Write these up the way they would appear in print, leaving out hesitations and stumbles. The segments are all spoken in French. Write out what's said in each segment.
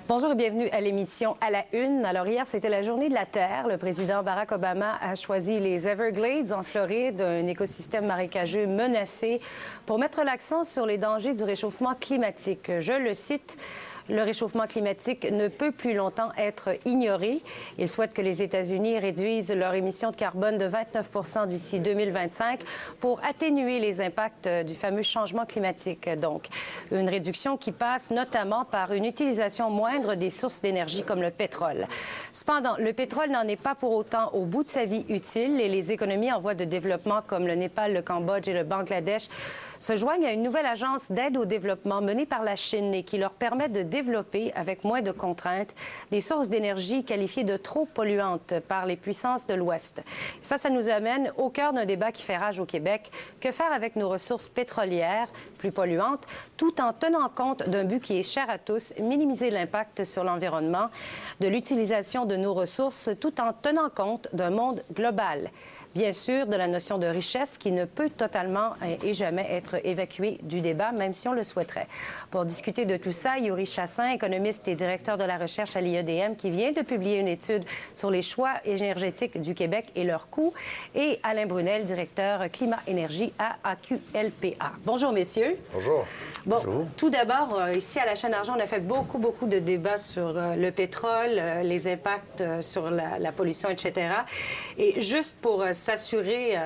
Bonjour et bienvenue à l'émission À la Une. Alors hier, c'était la journée de la Terre. Le président Barack Obama a choisi les Everglades en Floride, un écosystème marécageux menacé, pour mettre l'accent sur les dangers du réchauffement climatique. Je le cite. Le réchauffement climatique ne peut plus longtemps être ignoré. Il souhaite que les États-Unis réduisent leurs émissions de carbone de 29 % d'ici 2025 pour atténuer les impacts du fameux changement climatique. Donc, une réduction qui passe notamment par une utilisation moindre des sources d'énergie comme le pétrole. Cependant, le pétrole n'en est pas pour autant au bout de sa vie utile et les économies en voie de développement comme le Népal, le Cambodge et le Bangladesh se joignent à une nouvelle agence d'aide au développement menée par la Chine et qui leur permet de développer, avec moins de contraintes, des sources d'énergie qualifiées de trop polluantes par les puissances de l'Ouest. Ça nous amène au cœur d'un débat qui fait rage au Québec. Que faire avec nos ressources pétrolières, plus polluantes, tout en tenant compte d'un but qui est cher à tous, minimiser l'impact sur l'environnement, de l'utilisation de nos ressources, tout en tenant compte d'un monde global. Bien sûr, de la notion de richesse qui ne peut totalement et jamais être évacuée du débat, même si on le souhaiterait. Pour discuter de tout ça, Yuri Chassin, économiste et directeur de la recherche à l'IEDM, qui vient de publier une étude sur les choix énergétiques du Québec et leurs coûts, et Alain Brunel, directeur climat-énergie à AQLPA. Bonjour, messieurs. Bonjour. Bon, Bonjour. Tout d'abord, ici à la chaîne Argent, on a fait beaucoup de débats sur le pétrole, les impacts sur la pollution, etc. Et juste pour s'assurer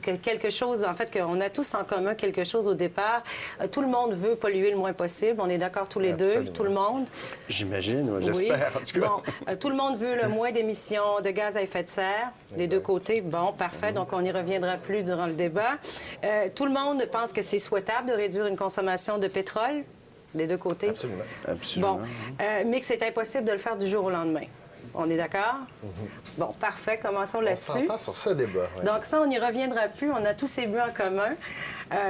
que quelque chose, en fait, qu'on a tous en commun quelque chose au départ. Tout le monde veut polluer le moins possible. On est d'accord tous les deux, tout le monde. J'imagine, j'espère. Oui. Bon, tout le monde veut le moins d'émissions de gaz à effet de serre des deux côtés. Bon, parfait. Donc, on n'y reviendra plus durant le débat. Tout le monde pense que c'est souhaitable de réduire une consommation de pétrole des deux côtés. Absolument. Bon, mais que c'est impossible de le faire du jour au lendemain. On est d'accord? Bon, parfait. Commençons là-dessus. On s'entend sur ce débat. Oui. Donc ça, on n'y reviendra plus. On a tous ces buts en commun.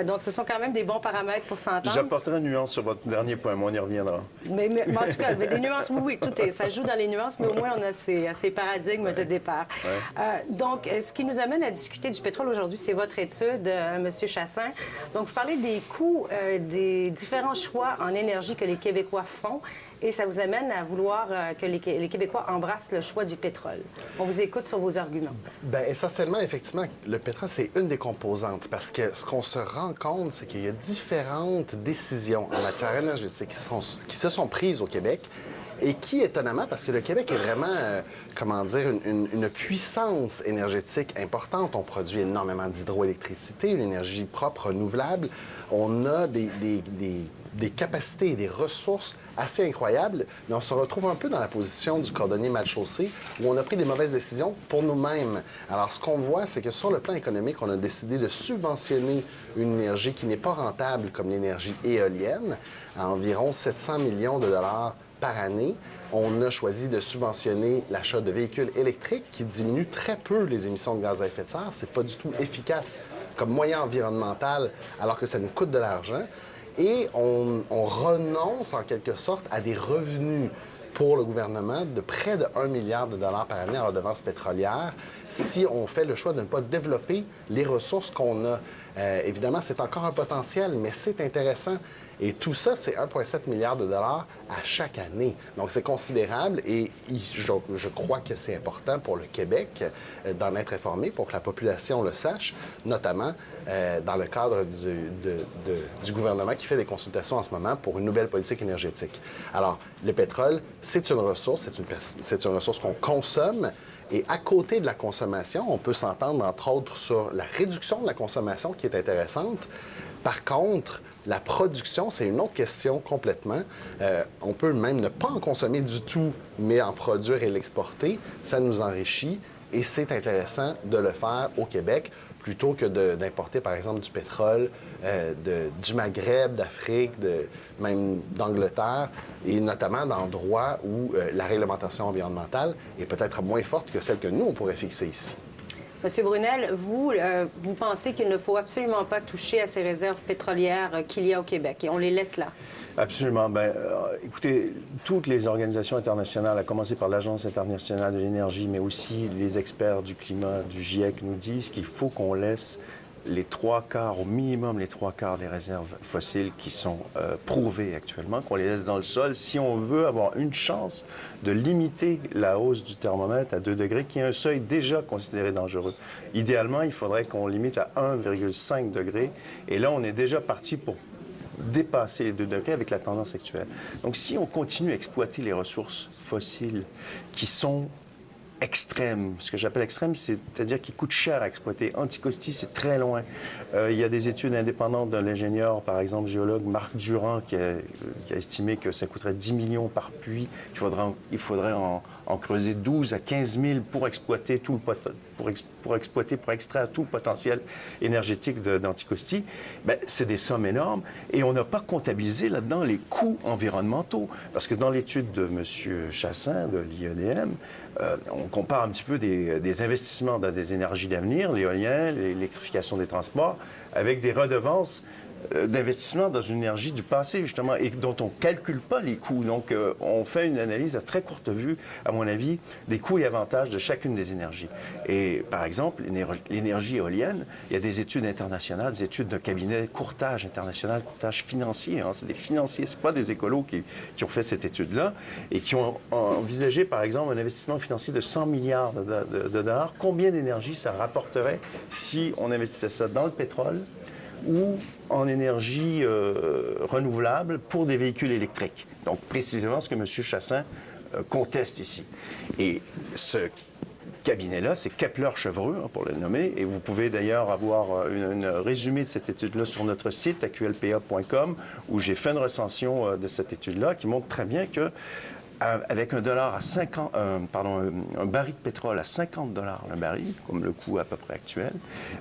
Donc, ce sont quand même des bons paramètres pour s'entendre. J'apporterai une nuance sur votre dernier point, mais on y reviendra. Mais en tout cas, des nuances, oui, ça joue dans les nuances, mais au moins, on a ces paradigmes de départ. Ouais. Donc, ce qui nous amène à discuter du pétrole aujourd'hui, c'est votre étude, M. Chassin. Donc, vous parlez des coûts des différents choix en énergie que les Québécois font. Et ça vous amène à vouloir que les Québécois embrassent le choix du pétrole. On vous écoute sur vos arguments. Bien, essentiellement, effectivement, le pétrole, c'est une des composantes. Parce que ce qu'on se rend compte, c'est qu'il y a différentes décisions en matière énergétique qui se sont prises au Québec et qui, étonnamment, parce que le Québec est vraiment, une puissance énergétique importante. On produit énormément d'hydroélectricité, une énergie propre, renouvelable. On a des capacités et des ressources assez incroyables, mais on se retrouve un peu dans la position du cordonnier mal chaussé, où on a pris des mauvaises décisions pour nous-mêmes. Alors, ce qu'on voit, c'est que sur le plan économique, on a décidé de subventionner une énergie qui n'est pas rentable, comme l'énergie éolienne, à environ 700 millions de dollars par année. On a choisi de subventionner l'achat de véhicules électriques qui diminuent très peu les émissions de gaz à effet de serre. C'est pas du tout efficace comme moyen environnemental, alors que ça nous coûte de l'argent. Et on renonce, en quelque sorte, à des revenus pour le gouvernement de près de 1 milliard de dollars par année en redevances pétrolières si on fait le choix de ne pas développer les ressources qu'on a. Évidemment, c'est encore un potentiel, mais c'est intéressant. Et tout ça, c'est 1,7 milliard de dollars à chaque année. Donc, c'est considérable et je crois que c'est important pour le Québec d'en être informé pour que la population le sache, notamment dans le cadre du gouvernement qui fait des consultations en ce moment pour une nouvelle politique énergétique. Alors, le pétrole, c'est une ressource, c'est une ressource qu'on consomme. Et à côté de la consommation, on peut s'entendre, entre autres, sur la réduction de la consommation qui est intéressante. Par contre, la production, c'est une autre question complètement. On peut même ne pas en consommer du tout, mais en produire et l'exporter. Ça nous enrichit et c'est intéressant de le faire au Québec plutôt que d'importer, par exemple, du pétrole du Maghreb, d'Afrique, même d'Angleterre, et notamment d'endroits où la réglementation environnementale est peut-être moins forte que celle que nous, on pourrait fixer ici. Monsieur Brunel, vous pensez qu'il ne faut absolument pas toucher à ces réserves pétrolières qu'il y a au Québec et on les laisse là? Absolument. Écoutez, toutes les organisations internationales, à commencer par l'Agence internationale de l'énergie, mais aussi les experts du climat du GIEC nous disent qu'il faut qu'on laisse les 3/4, au minimum les 3/4 des réserves fossiles qui sont prouvées actuellement, qu'on les laisse dans le sol, si on veut avoir une chance de limiter la hausse du thermomètre à 2 degrés, qui est un seuil déjà considéré dangereux. Idéalement, il faudrait qu'on limite à 1,5 degré. Et là, on est déjà parti pour dépasser les 2 degrés avec la tendance actuelle. Donc, si on continue à exploiter les ressources fossiles qui sont extrêmes, ce que j'appelle extrêmes, c'est-à-dire qui coûtent cher à exploiter. Anticosti, c'est très loin. Il y a des études indépendantes de l'ingénieur, par exemple, géologue Marc Durand, qui a estimé que ça coûterait 10 millions par puits. Il faudrait en creuser 12 à 15 000 pour exploiter tout le pour extraire tout le potentiel énergétique d'Anticosti. Bien, c'est des sommes énormes et on n'a pas comptabilisé là-dedans les coûts environnementaux. Parce que dans l'étude de M. Chassin, de l'IEDM, on compare un petit peu des investissements dans des énergies d'avenir, l'éolien, l'électrification des transports, avec des redevances d'investissement dans une énergie du passé, justement, et dont on ne calcule pas les coûts. Donc, on fait une analyse à très courte vue, à mon avis, des coûts et avantages de chacune des énergies. Et, par exemple, l'énergie éolienne, il y a des études internationales, des études d'un cabinet courtage international, courtage financier. Hein, c'est des financiers, ce pas des écolos qui ont fait cette étude-là, et qui ont envisagé, par exemple, un investissement financier de 100 milliards de dollars. Combien d'énergie ça rapporterait si on investissait ça dans le pétrole ou en énergie renouvelable pour des véhicules électriques. Donc, précisément ce que M. Chassin conteste ici. Et ce cabinet-là, c'est Kepler-Chevreux, hein, pour le nommer, et vous pouvez d'ailleurs avoir un résumé de cette étude-là sur notre site, aqlpa.com, où j'ai fait une recension de cette étude-là qui montre très bien que avec un baril de pétrole à 50 $ le baril, comme le coût à peu près actuel,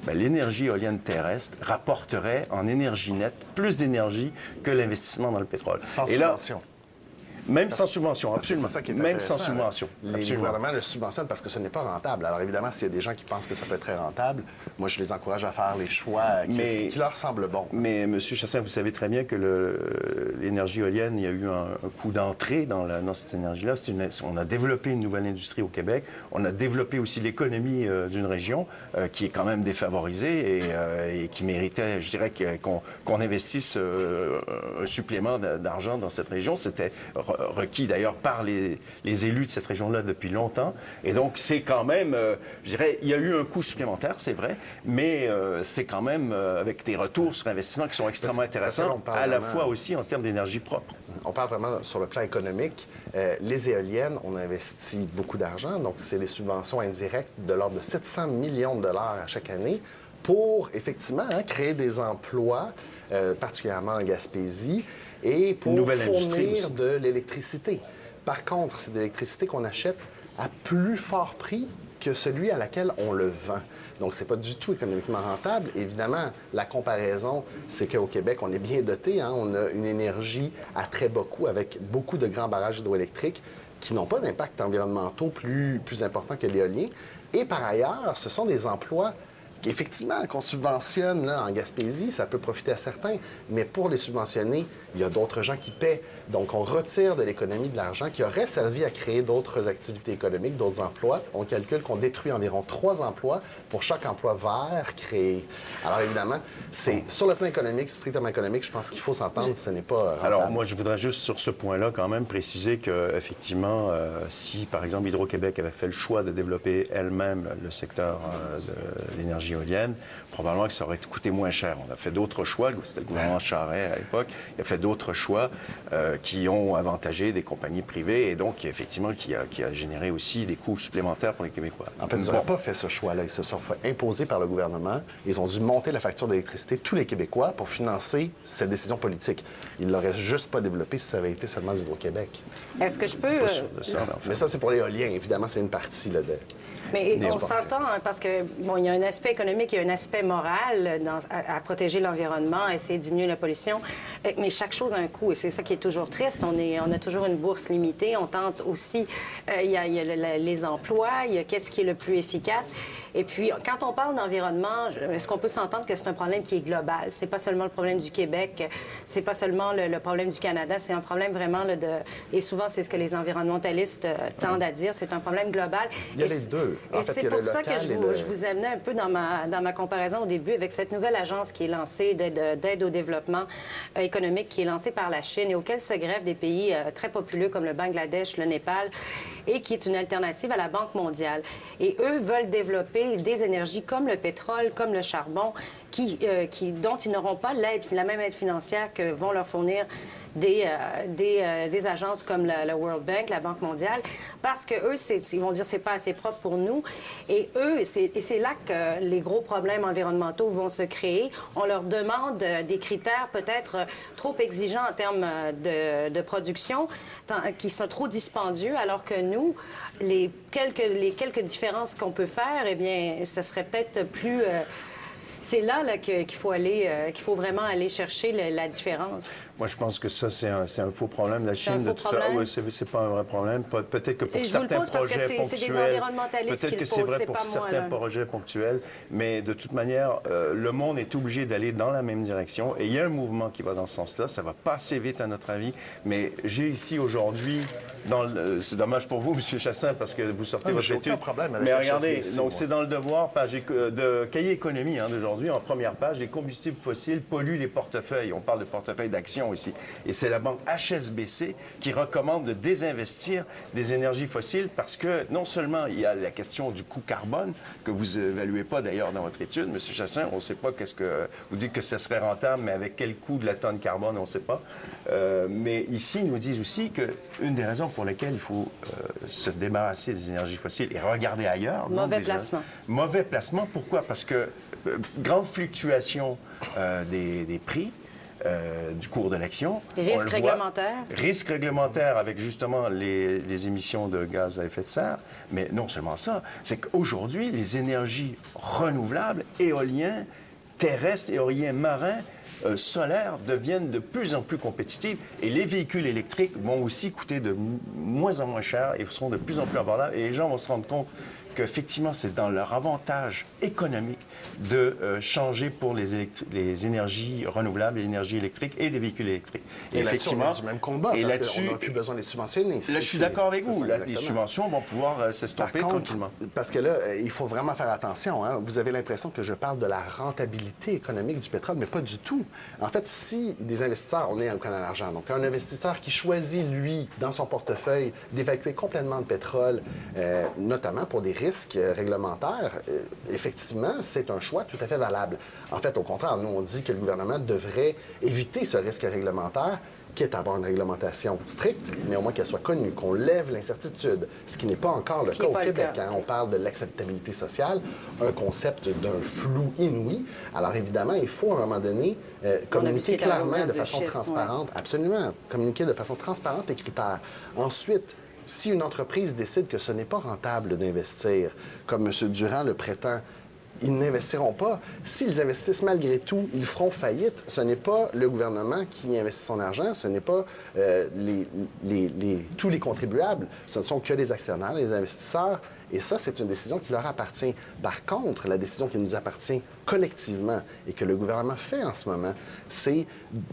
bien, l'énergie éolienne terrestre rapporterait en énergie nette plus d'énergie que l'investissement dans le pétrole. Sans subvention. Même sans subvention, absolument. C'est ça qui est même sans intéressant, subvention. Les gouvernements le subventionnent parce que ce n'est pas rentable. Alors évidemment, s'il y a des gens qui pensent que ça peut être très rentable, moi, je les encourage à faire les choix qui leur semblent bons. Mais M. Chassin, vous savez très bien que l'énergie éolienne, il y a eu un coup d'entrée dans cette énergie-là. On a développé une nouvelle industrie au Québec. On a développé aussi l'économie d'une région qui est quand même défavorisée et qui méritait, je dirais, qu'on investisse un supplément d'argent dans cette région. C'était requis d'ailleurs par les élus de cette région-là depuis longtemps. Et donc, c'est quand même, je dirais, il y a eu un coût supplémentaire, c'est vrai, mais c'est quand même avec des retours sur investissement qui sont extrêmement intéressants, à la fois aussi en termes d'énergie propre. On parle vraiment sur le plan économique. Les éoliennes, on investit beaucoup d'argent, donc c'est des subventions indirectes de l'ordre de 700 millions de dollars à chaque année pour, effectivement, créer des emplois, particulièrement en Gaspésie, et pour fournir de l'électricité. Par contre, c'est de l'électricité qu'on achète à plus fort prix que celui à laquelle on le vend. Donc, c'est pas du tout économiquement rentable. Évidemment, la comparaison, c'est qu'au Québec, on est bien doté. Hein? On a une énergie à très bas coût avec beaucoup de grands barrages hydroélectriques qui n'ont pas d'impact environnementaux plus importants que l'éolien. Et par ailleurs, ce sont des emplois effectivement, qu'on subventionne là, en Gaspésie, ça peut profiter à certains, mais pour les subventionner, il y a d'autres gens qui paient. Donc, on retire de l'économie de l'argent qui aurait servi à créer d'autres activités économiques, d'autres emplois. On calcule qu'on détruit environ 3 emplois pour chaque emploi vert créé. Alors, évidemment, c'est sur le plan économique, strictement économique, je pense qu'il faut s'entendre, ce n'est pas rentable. Alors, moi, je voudrais juste sur ce point-là quand même préciser qu'effectivement, si, par exemple, Hydro-Québec avait fait le choix de développer elle-même le secteur de l'énergie éolienne, probablement que ça aurait coûté moins cher. On a fait d'autres choix, c'était le gouvernement Charest à l'époque, il a fait d'autres choix qui ont avantagé des compagnies privées et donc, effectivement, qui a généré aussi des coûts supplémentaires pour les Québécois. En fait, ils n'auraient pas fait ce choix-là. Ils se sont fait imposer par le gouvernement. Ils ont dû monter la facture d'électricité, tous les Québécois, pour financer cette décision politique. Ils ne l'auraient juste pas développé si ça avait été seulement d'Hydro-Québec. Est-ce que je peux... Pas sûr de ça, mais en fait. Mais ça, c'est pour l'éolien. Évidemment, c'est une partie là, de... Mais on s'entend, hein, parce que, bon, il y a un aspect économique, il y a un aspect moral à protéger l'environnement, à essayer de diminuer la pollution. Mais chaque chose a un coût et c'est ça qui est toujours triste. On a toujours une bourse limitée. On tente aussi, il y a les emplois, il y a qu'est-ce qui est le plus efficace. Et puis, quand on parle d'environnement, est-ce qu'on peut s'entendre que c'est un problème qui est global? C'est pas seulement le problème du Québec, c'est pas seulement le problème du Canada, c'est un problème vraiment et souvent, c'est ce que les environnementalistes tendent à dire, c'est un problème global. Il y a les deux. Et c'est pour ça que je vous amenais un peu dans ma comparaison au début avec cette nouvelle agence qui est lancée d'aide au développement économique qui est lancée par la Chine et auquel se greffent des pays très populeux comme le Bangladesh, le Népal, et qui est une alternative à la Banque mondiale. Et eux veulent développer des énergies comme le pétrole, comme le charbon, dont ils n'auront pas la même aide financière que vont leur fournir des agences comme la World Bank, la Banque mondiale, parce que eux, ils vont dire c'est pas assez propre pour nous. Et eux, c'est là que les gros problèmes environnementaux vont se créer. On leur demande des critères peut-être trop exigeants en termes de production, qui sont trop dispendieux, alors que nous, les quelques différences qu'on peut faire, eh bien, ce serait peut-être plus... c'est là qu'il faut vraiment aller chercher la différence. Moi, je pense que ça, c'est un faux problème. La Chine, un faux problème? Oui, c'est pas un vrai problème. Peut-être que pour certains projets ponctuels... C'est des environnementalistes peut-être que c'est vrai pour certains projets ponctuels, mais de toute manière, le monde est obligé d'aller dans la même direction. Et il y a un mouvement qui va dans ce sens-là. Ça va pas assez vite, à notre avis. Mais j'ai ici aujourd'hui... C'est dommage pour vous, M. Chassin, parce que vous sortez votre étude. Problème avec mais regardez, HSBC, donc c'est dans le devoir, de cahier économie d'aujourd'hui, en première page, les combustibles fossiles polluent les portefeuilles. On parle de portefeuille d'actions ici. Et c'est la banque HSBC qui recommande de désinvestir des énergies fossiles parce que non seulement il y a la question du coût carbone, que vous évaluez pas d'ailleurs dans votre étude, M. Chassin, on ne sait pas qu'est-ce que... Vous dites que ça serait rentable, mais avec quel coût de la tonne carbone, on ne sait pas. Mais ici, ils nous disent aussi qu'une des raisons pour lesquelles il faut se débarrasser des énergies fossiles et regarder ailleurs... Mauvais placement. Mauvais placement, pourquoi? Parce que grande fluctuation des prix, du cours de l'action. Risque réglementaire. Risque réglementaire avec justement les émissions de gaz à effet de serre. Mais non seulement ça, c'est qu'aujourd'hui, les énergies renouvelables, éoliens, terrestres, éoliens marins, solaires deviennent de plus en plus compétitives et les véhicules électriques vont aussi coûter de moins en moins cher et seront de plus en plus abordables. Et les gens vont se rendre compte qu'effectivement, c'est dans leur avantage économique de changer pour les énergies renouvelables, l'énergie électrique et des véhicules électriques. Et effectivement, on a du même combat, et parce qu'on n'a plus besoin de les subventionner. Là, je suis d'accord avec vous. Là, les subventions vont pouvoir s'estomper tranquillement. Parce que là, il faut vraiment faire attention. Hein? Vous avez l'impression que je parle de la rentabilité économique du pétrole, mais pas du tout. En fait, si des investisseurs, on est un canal d'argent, donc un investisseur qui choisit, lui, dans son portefeuille, d'évacuer complètement le pétrole, notamment pour des risques réglementaires, effectivement, c'est un choix tout à fait valable. En fait, au contraire, nous, on dit que le gouvernement devrait éviter ce risque réglementaire, quitte à avoir une réglementation stricte, mais au moins qu'elle soit connue, qu'on lève l'incertitude, ce qui n'est pas encore le cas au Québec. Hein. On parle de l'acceptabilité sociale, un concept d'un flou inouï. Alors évidemment, il faut à un moment donné communiquer clairement de façon transparente. Ouais. Absolument. Communiquer de façon transparente les critères. Ensuite, si une entreprise décide que ce n'est pas rentable d'investir, comme M. Durand le prétend, ils n'investiront pas. S'ils investissent malgré tout, ils feront faillite. Ce n'est pas le gouvernement qui investit son argent, ce n'est pas tous les contribuables, ce ne sont que les actionnaires, les investisseurs. Et ça, c'est une décision qui leur appartient. Par contre, la décision qui nous appartient collectivement et que le gouvernement fait en ce moment, c'est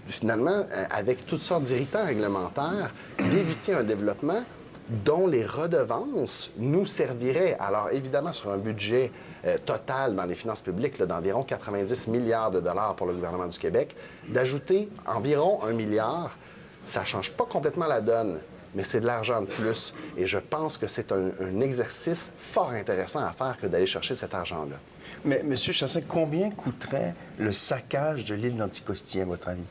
finalement, avec toutes sortes d'irritants réglementaires, d'éviter un développement dont les redevances nous serviraient. Alors, évidemment, sur un budget total dans les finances publiques d'environ 90 milliards de dollars pour le gouvernement du Québec, d'ajouter environ 1 milliard, ça ne change pas complètement la donne, mais c'est de l'argent de plus. Et je pense que c'est un exercice fort intéressant à faire que d'aller chercher cet argent-là. Mais, M. Chassin, combien coûterait le saccage de l'île d'Anticosti, à votre avis?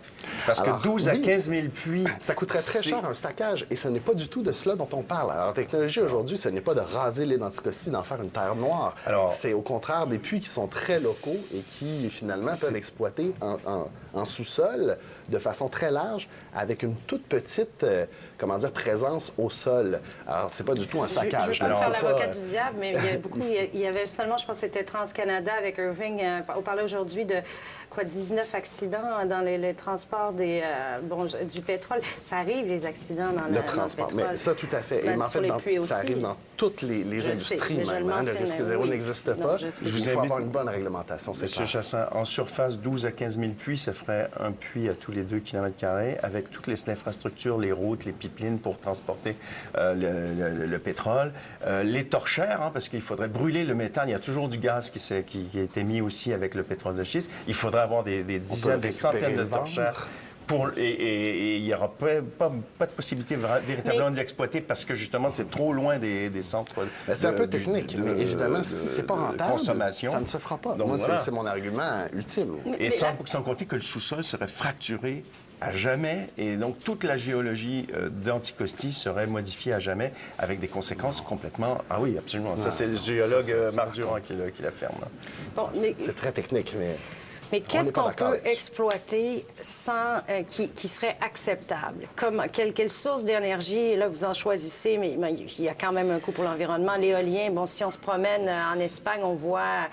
Parce que 12 à 15 000 puits... Ça coûterait très cher, un saccage, et ce n'est pas du tout de cela dont on parle. Alors, la technologie, aujourd'hui, ce n'est pas de raser l'île d'Anticosti, d'en faire une terre noire. C'est au contraire des puits qui sont très locaux et qui, finalement, peuvent exploiter en sous-sol de façon très large, avec une toute petite présence au sol. Alors, c'est pas du tout un saccage. Je ne veux pas me faire Alors, l'avocat du diable, mais il y avait seulement, je pense que c'était TransCanada avec Irving. On parlait aujourd'hui de 19 accidents dans les transports du pétrole. Ça arrive, les accidents dans le transport. pétrole. Mais ça, tout à fait. Et en fait, ça arrive dans toutes les industries même. Le risque zéro n'existe pas. Il faut avoir une bonne réglementation, c'est clair. M. Chassin, en surface, 12 à 15 000 puits, ça ferait un puits à tous les 2 km², avec toutes les infrastructures, les routes, les pipelines pour transporter le pétrole. Les torchères, parce qu'il faudrait brûler le méthane. Il y a toujours du gaz qui a été mis aussi avec le pétrole de schiste. Il faudrait avoir des dizaines, des centaines de torchères. Et il n'y aura pas de possibilité véritablement de l'exploiter parce que, justement, c'est trop loin des centres c'est un peu technique, mais évidemment, si c'est pas rentable, consommation. Ça ne se fera pas. Donc, moi, voilà. c'est mon argument ultime. Et sans compter que le sous-sol serait fracturé à jamais, et donc toute la géologie d'Anticosti serait modifiée à jamais, avec des conséquences complètement... Ah oui, absolument. Ça, c'est le géologue Marc Durand qui l'affirme. Bon, mais... C'est très technique, mais... Mais qu'est-ce qu'on peut exploiter sans qui serait acceptable? Quelle source d'énergie? Là, vous en choisissez, mais il y a quand même un coût pour l'environnement. L'éolien, bon, si on se promène en Espagne, on voit...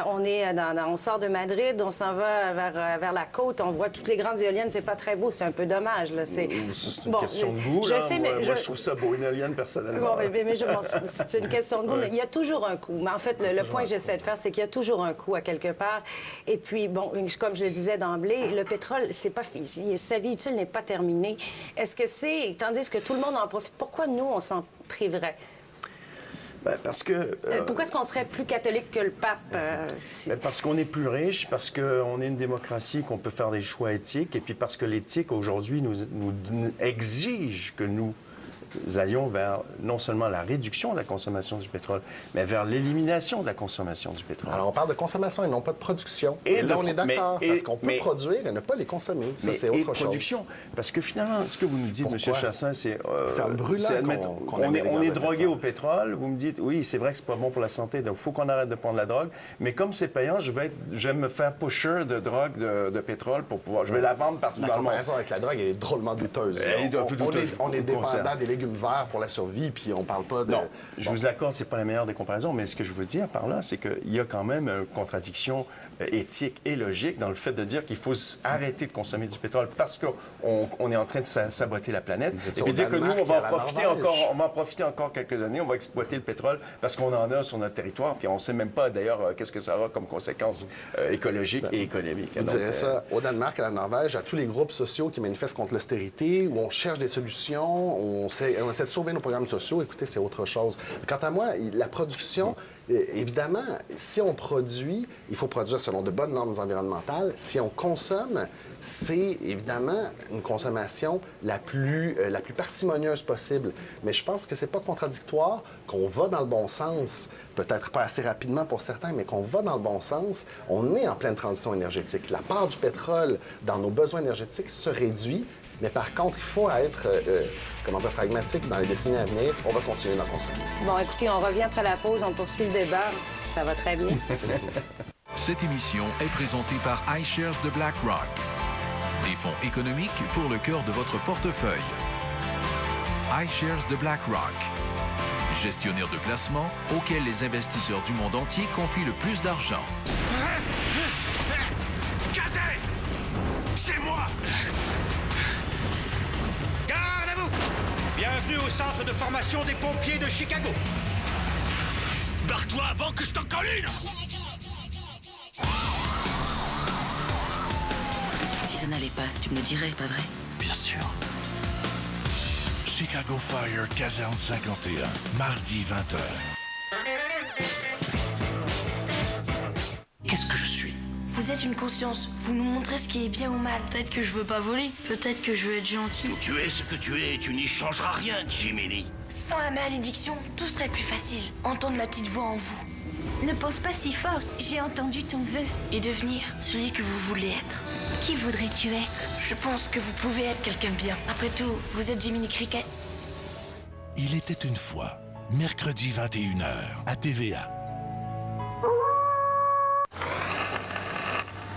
on sort de Madrid, on s'en va vers la côte, on voit toutes les grandes éoliennes, c'est pas très beau, c'est un peu dommage. Là. C'est une question de goût, là. Moi, je trouve ça beau, une éolienne, personnellement. C'est une question de goût, mais il y a toujours un coût. Mais en fait, le point que j'essaie de faire, c'est qu'il y a toujours un coût à quelque part. Et puis, bon, comme je le disais d'emblée, le pétrole, c'est pas fini. Sa vie utile n'est pas terminée. Est-ce que tandis que tout le monde en profite, pourquoi nous, on s'en priverait? Parce que... Pourquoi est-ce qu'on serait plus catholique que le pape? Parce qu'on est plus riche, parce qu'on est une démocratie, qu'on peut faire des choix éthiques, et puis parce que l'éthique, aujourd'hui, nous exige que nous allions vers non seulement la réduction de la consommation du pétrole, mais vers l'élimination de la consommation du pétrole. Alors, on parle de consommation et non pas de production. Et là, on est d'accord, parce qu'on peut produire et ne pas les consommer. Ça, c'est autre chose. Production, parce que finalement, ce que vous nous dites, M. Chassin, c'est... c'est en brûlant on est drogué au pétrole. Vous me dites, oui, c'est vrai que c'est pas bon pour la santé, donc il faut qu'on arrête de prendre la drogue. Mais comme c'est payant, je vais me faire pusher de drogue de pétrole pour pouvoir... Je vais la vendre partout dans le monde. La comparaison avec la drogue, elle est drôlement douteuse. On est dépendant des légumes verts pour la survie, puis on parle pas de... Non, je vous accorde, c'est pas la meilleure des comparaisons, mais ce que je veux dire par là, c'est qu'il y a quand même une contradiction éthique et logique dans le fait de dire qu'il faut arrêter de consommer du pétrole parce qu'on est en train de saboter la planète. Et puis dire que nous, on va en profiter encore quelques années, on va exploiter le pétrole parce qu'on en a sur notre territoire, puis on ne sait même pas d'ailleurs qu'est-ce que ça aura comme conséquences écologiques et économiques. Je dirais ça au Danemark, à la Norvège, à tous les groupes sociaux qui manifestent contre l'austérité, où on cherche des solutions, on essaie de sauver nos programmes sociaux. Écoutez, c'est autre chose. Quant à moi, la production... Évidemment, si on produit, il faut produire selon de bonnes normes environnementales. Si on consomme, c'est évidemment une consommation la plus parcimonieuse possible. Mais je pense que c'est pas contradictoire, qu'on va dans le bon sens, peut-être pas assez rapidement pour certains, mais qu'on va dans le bon sens. On est en pleine transition énergétique. La part du pétrole dans nos besoins énergétiques se réduit. Mais par contre, il faut être, pragmatique dans les décennies à venir. On va continuer d'en consommer. Bon, écoutez, on revient après la pause, on poursuit le débat. Ça va très bien. Cette émission est présentée par iShares de BlackRock. Des fonds économiques pour le cœur de votre portefeuille. iShares de BlackRock. Gestionnaire de placement auquel les investisseurs du monde entier confient le plus d'argent. Casey! C'est moi! Garde à vous! Bienvenue au centre de formation des pompiers de Chicago. Barre-toi avant que je t'en colle une! Si ça n'allait pas, tu me le dirais, pas vrai? Bien sûr. Chicago Fire, caserne 51, mardi 20h. Qu'est-ce que je suis? Vous êtes une conscience. Vous nous montrez ce qui est bien ou mal. Peut-être que je veux pas voler. Peut-être que je veux être gentil. Tu es ce que tu es et tu n'y changeras rien, Jiminy. Sans la malédiction, tout serait plus facile. Entendre la petite voix en vous. Ne pense pas si fort. J'ai entendu ton vœu. Et devenir celui que vous voulez être. Qui voudrais-tu être? Je pense que vous pouvez être quelqu'un de bien. Après tout, vous êtes Jiminy Cricket. Il était une fois, mercredi 21h, à TVA.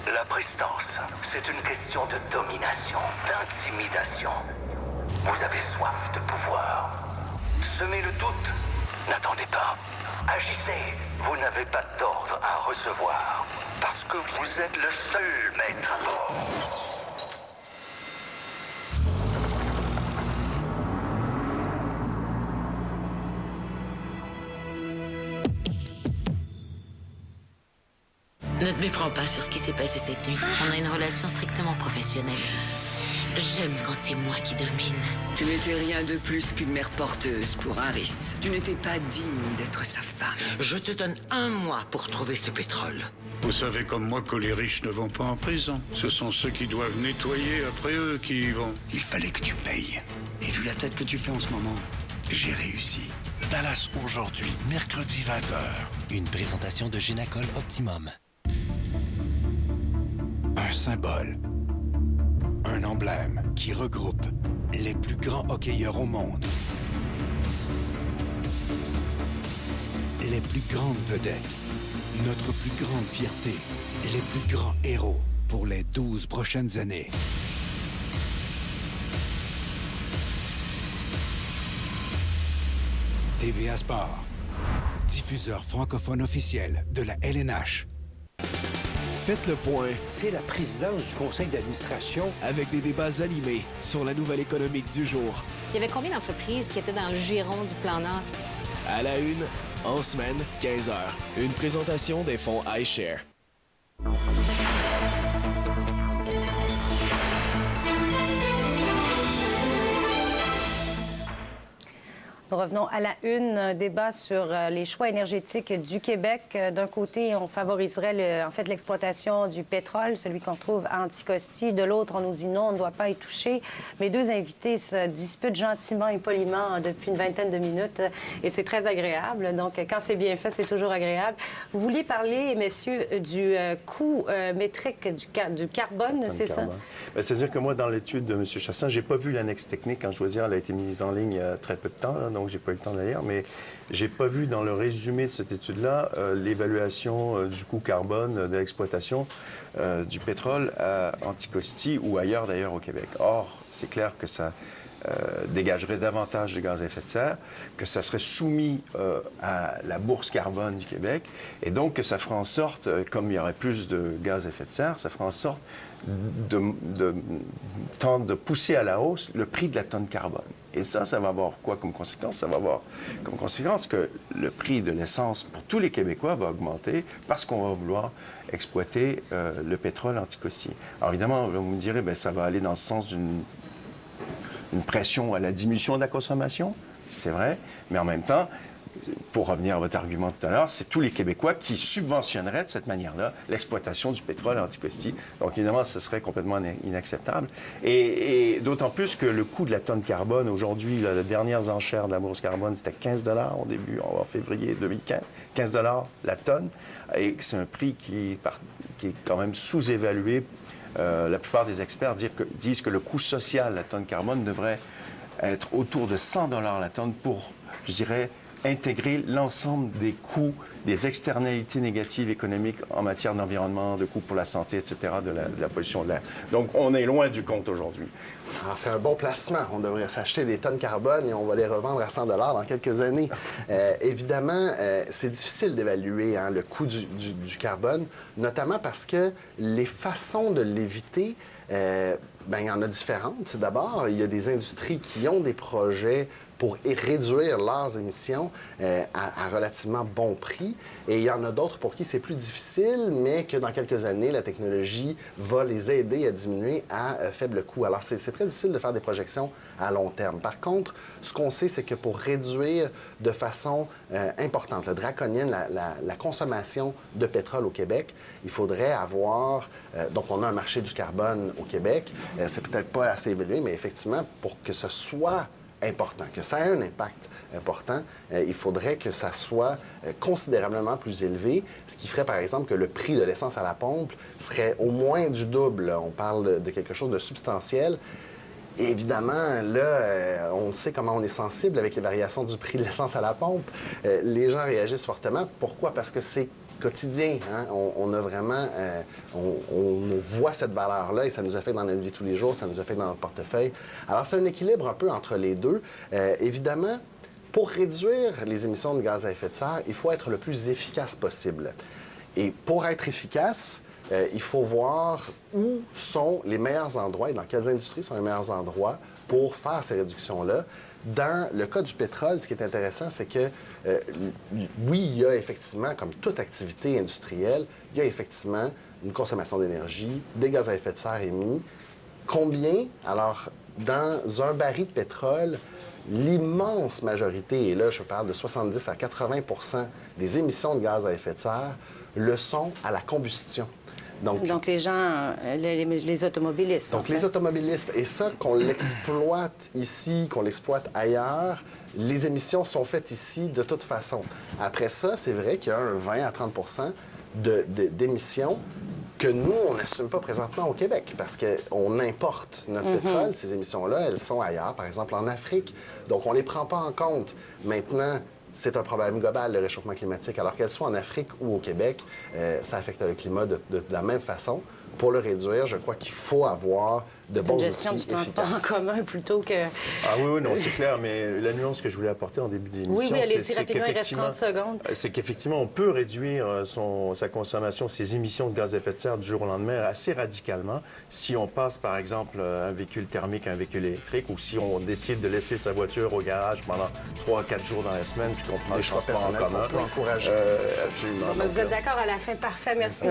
La prestance, c'est une question de domination, d'intimidation. Vous avez soif de pouvoir. Semez le doute. N'attendez pas. Agissez. Vous n'avez pas d'ordre à recevoir. Parce que vous êtes le seul maître à bord. Ne te méprends pas sur ce qui s'est passé cette nuit. On a une relation strictement professionnelle. J'aime quand c'est moi qui domine. Tu n'étais rien de plus qu'une mère porteuse pour Harris. Tu n'étais pas digne d'être sa femme. Je te donne 1 mois pour trouver ce pétrole. Vous savez comme moi que les riches ne vont pas en prison. Ce sont ceux qui doivent nettoyer après eux qui y vont. Il fallait que tu payes. Et vu la tête que tu fais en ce moment, j'ai réussi. Dallas aujourd'hui, mercredi 20h. Une présentation de Génacol Optimum. Un symbole. Un emblème qui regroupe les plus grands hockeyeurs au monde. Les plus grandes vedettes. Notre plus grande fierté. Les plus grands héros pour les 12 prochaines années. TVA Sport. Diffuseur francophone officiel de la LNH. Faites le point. C'est la présidence du conseil d'administration. Avec des débats animés sur la nouvelle économique du jour. Il y avait combien d'entreprises qui étaient dans le giron du plan Nord? À la une, en semaine, 15h. Une présentation des fonds iShare. Nous revenons à la une, un débat sur les choix énergétiques du Québec. D'un côté, on favoriserait l'exploitation du pétrole, celui qu'on trouve à Anticosti. De l'autre, on nous dit non, on ne doit pas y toucher. Mes deux invités se disputent gentiment et poliment depuis une vingtaine de minutes et c'est très agréable. Donc, quand c'est bien fait, c'est toujours agréable. Vous vouliez parler, messieurs, du coût métrique du carbone, c'est ça? C'est-à-dire que moi, dans l'étude de M. Chassin, j'ai pas vu l'annexe technique. Quand je dois dire, elle a été mise en ligne il y a très peu de temps, là, donc j'ai pas eu le temps de la lire, mais j'ai pas vu dans le résumé de cette étude-là l'évaluation du coût carbone de l'exploitation du pétrole à Anticosti ou ailleurs d'ailleurs au Québec. Or, c'est clair que ça dégagerait davantage de gaz à effet de serre, que ça serait soumis à la bourse carbone du Québec, et donc que ça ferait en sorte, comme il y aurait plus de gaz à effet de serre, ça ferait en sorte de pousser à la hausse le prix de la tonne carbone. Et ça va avoir quoi comme conséquence? Ça va avoir comme conséquence que le prix de l'essence pour tous les Québécois va augmenter parce qu'on va vouloir exploiter le pétrole Anticosti. Alors évidemment, vous me direz, bien, ça va aller dans le sens d'une pression à la diminution de la consommation, c'est vrai, mais en même temps, pour revenir à votre argument tout à l'heure, c'est tous les Québécois qui subventionneraient de cette manière-là l'exploitation du pétrole à Anticosti. Donc, évidemment, ce serait complètement inacceptable. Et d'autant plus que le coût de la tonne carbone, aujourd'hui, la dernière enchère de la bourse carbone, c'était 15 $ en février 2015. 15 $ la tonne. Et c'est un prix qui est quand même sous-évalué. La plupart des experts disent que le coût social de la tonne carbone devrait être autour de 100 $ la tonne pour, je dirais, intégrer l'ensemble des coûts, des externalités négatives économiques en matière d'environnement, de coûts pour la santé, etc., de la pollution de l'air. Donc, on est loin du compte aujourd'hui. Alors, c'est un bon placement. On devrait s'acheter des tonnes carbone et on va les revendre à 100 $ dans quelques années. Évidemment, c'est difficile d'évaluer le coût du carbone, notamment parce que les façons de l'éviter, il y en a différentes. D'abord, il y a des industries qui ont des projets pour réduire leurs émissions à relativement bon prix. Et il y en a d'autres pour qui c'est plus difficile, mais que dans quelques années, la technologie va les aider à diminuer à faible coût. Alors, c'est très difficile de faire des projections à long terme. Par contre, ce qu'on sait, c'est que pour réduire de façon importante, draconienne, la consommation de pétrole au Québec, il faudrait avoir... donc, on a un marché du carbone au Québec. C'est peut-être pas assez évalué, mais effectivement, pour que ce soit important, que ça ait un impact important, il faudrait que ça soit considérablement plus élevé, ce qui ferait, par exemple, que le prix de l'essence à la pompe serait au moins du double. On parle de quelque chose de substantiel. Et évidemment, là, on sait comment on est sensible avec les variations du prix de l'essence à la pompe. Les gens réagissent fortement. Pourquoi? Parce que c'est quotidien. Hein? On a vraiment... on voit cette valeur-là et ça nous affecte dans notre vie tous les jours, ça nous affecte dans notre portefeuille. Alors, c'est un équilibre un peu entre les deux. Évidemment, pour réduire les émissions de gaz à effet de serre, il faut être le plus efficace possible. Et pour être efficace, il faut voir où sont les meilleurs endroits et dans quelles industries sont les meilleurs endroits pour faire ces réductions-là. Dans le cas du pétrole, ce qui est intéressant, c'est que, oui, il y a effectivement, comme toute activité industrielle, il y a effectivement une consommation d'énergie, des gaz à effet de serre émis. Combien? Alors, dans un baril de pétrole, l'immense majorité, et là, je parle de 70 à 80 des émissions de gaz à effet de serre, le sont à la combustion. Donc les gens, les automobilistes. Donc, les automobilistes. Et ça, qu'on l'exploite ici, qu'on l'exploite ailleurs, les émissions sont faites ici de toute façon. Après ça, c'est vrai qu'il y a un 20 à 30 d'émissions que nous, on n'assume pas présentement au Québec parce qu'on importe notre pétrole. Ces émissions-là, elles sont ailleurs, par exemple en Afrique. Donc, on ne les prend pas en compte. Maintenant, c'est un problème global, le réchauffement climatique. Alors qu'elle soit en Afrique ou au Québec, ça affecte le climat de la même façon. Pour le réduire, je crois qu'il faut avoir de bons outils efficaces. Une gestion du transport en commun plutôt que... Ah oui, non, c'est clair, mais la nuance que je voulais apporter en début d'émission, oui, allez-y rapidement, il reste 30 secondes. C'est qu'effectivement, on peut réduire sa consommation, ses émissions de gaz à effet de serre du jour au lendemain assez radicalement si on passe, par exemple, un véhicule thermique à un véhicule électrique ou si on décide de laisser sa voiture au garage pendant 3 à 4 jours dans la semaine puis qu'on prend le transport en commun. On peut encourager. Absolument. Bon, vous êtes d'accord à la fin? Parfait. Merci.